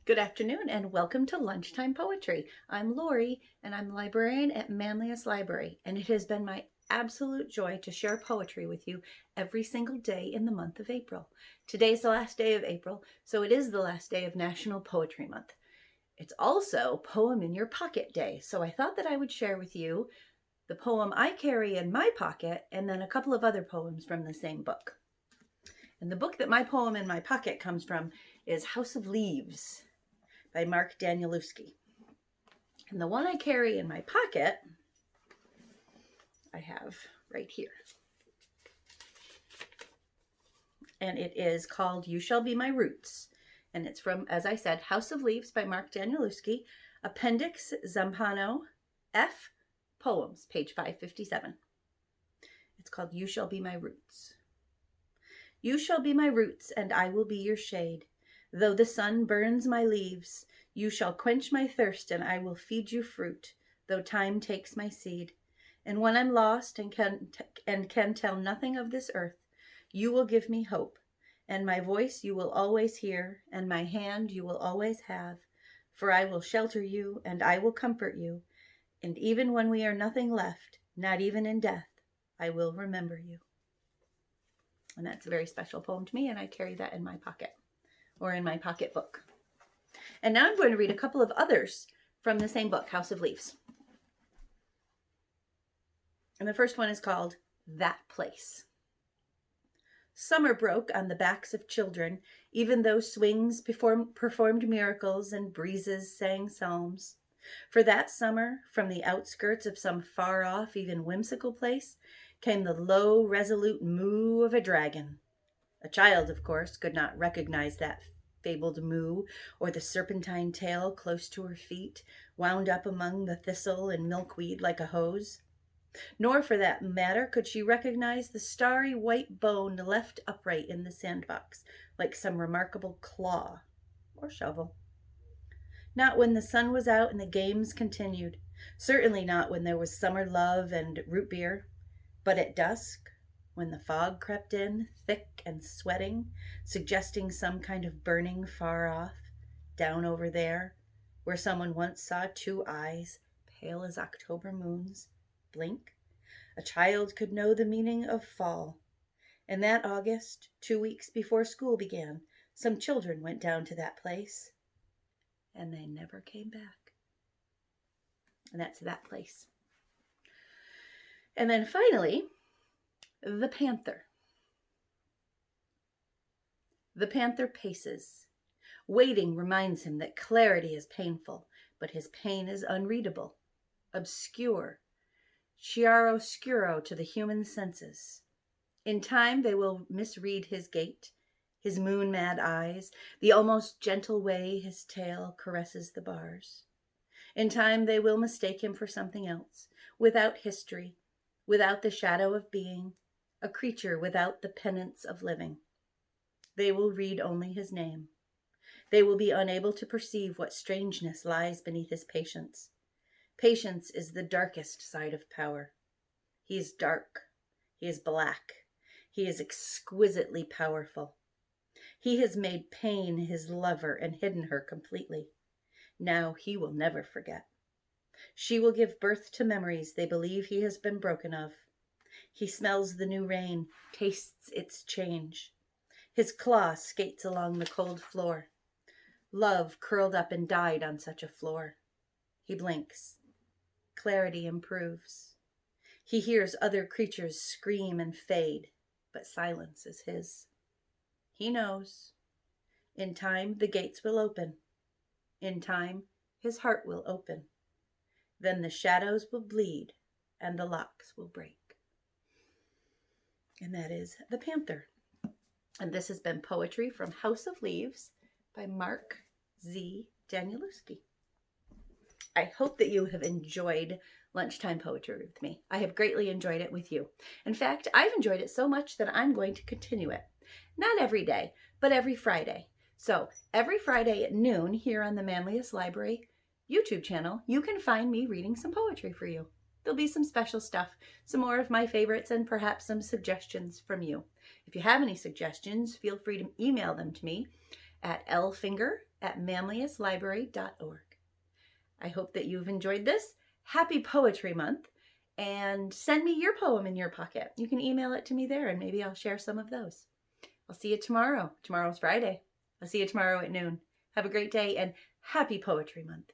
Good afternoon and welcome to Lunchtime Poetry. I'm Lorie and I'm librarian at Manlius Library, and it has been my absolute joy to share poetry with you every single day in the month of April. Today's the last day of April, so it is the last day of National Poetry Month. It's also Poem in Your Pocket Day, so I thought that I would share with you the poem I carry in my pocket and then a couple of other poems from the same book. And the book that my poem in my pocket comes from is House of Leaves by Mark Danielewski. And the one I carry in my pocket, I have right here. And it is called You Shall Be My Roots. And it's from, as I said, House of Leaves by Mark Danielewski, Appendix Zampano F, Poems, page 557. It's called You Shall Be My Roots. You shall be my roots, and I will be your shade. Though the sun burns my leaves, you shall quench my thirst, and I will feed you fruit, though time takes my seed. And when I'm lost and can tell nothing of this earth, you will give me hope, and my voice you will always hear, and my hand you will always have, for I will shelter you, and I will comfort you, and even when we are nothing left, not even in death, I will remember you. And that's a very special poem to me, and I carry that in my pocket, or in my pocketbook. And now I'm going to read a couple of others from the same book, House of Leaves. And the first one is called That Place. Summer broke on the backs of children, even though swings performed miracles and breezes sang psalms. For that summer, from the outskirts of some far-off, even whimsical place, came the low, resolute moo of a dragon. A child, of course, could not recognize that fabled moo, or the serpentine tail close to her feet, wound up among the thistle and milkweed like a hose. Nor, for that matter, could she recognize the starry white bone left upright in the sandbox, like some remarkable claw or shovel. Not when the sun was out and the games continued. Certainly not when there was summer love and root beer. But at dusk, when the fog crept in, thick and sweating, suggesting some kind of burning far off, down over there, where someone once saw two eyes, pale as October moons, blink, a child could know the meaning of fall. And that August, 2 weeks before school began, some children went down to that place, and they never came back. And that's That Place. And then finally, the Panther. The panther paces. Waiting reminds him that clarity is painful, but his pain is unreadable, obscure, chiaroscuro to the human senses. In time they will misread his gait, his moon-mad eyes, the almost gentle way his tail caresses the bars. In time they will mistake him for something else, without history, without the shadow of being, a creature without the penance of living. They will read only his name. They will be unable to perceive what strangeness lies beneath his patience. Patience is the darkest side of power. He is dark. He is black. He is exquisitely powerful. He has made pain his lover and hidden her completely. Now he will never forget. She will give birth to memories they believe he has been broken of. He smells the new rain, tastes its change. His claw skates along the cold floor. Love curled up and died on such a floor. He blinks. Clarity improves. He hears other creatures scream and fade, but silence is his. He knows. In time, the gates will open. In time, his heart will open. Then the shadows will bleed and the locks will break. And that is The Panther. And this has been poetry from House of Leaves by Mark Z. Danielewski. I hope that you have enjoyed Lunchtime Poetry with me. I have greatly enjoyed it with you. In fact, I've enjoyed it so much that I'm going to continue it. Not every day, but every Friday. So every Friday at noon here on the Manlius Library YouTube channel, you can find me reading some poetry for you. There'll be some special stuff, some more of my favorites, and perhaps some suggestions from you. If you have any suggestions, feel free to email them to me at lfinger at manliestlibrary.org. I hope that you've enjoyed this. Happy Poetry Month, and send me your poem in your pocket. You can email it to me there, and maybe I'll share some of those. I'll see you tomorrow. Tomorrow's Friday. I'll see you tomorrow at noon. Have a great day, and happy Poetry Month.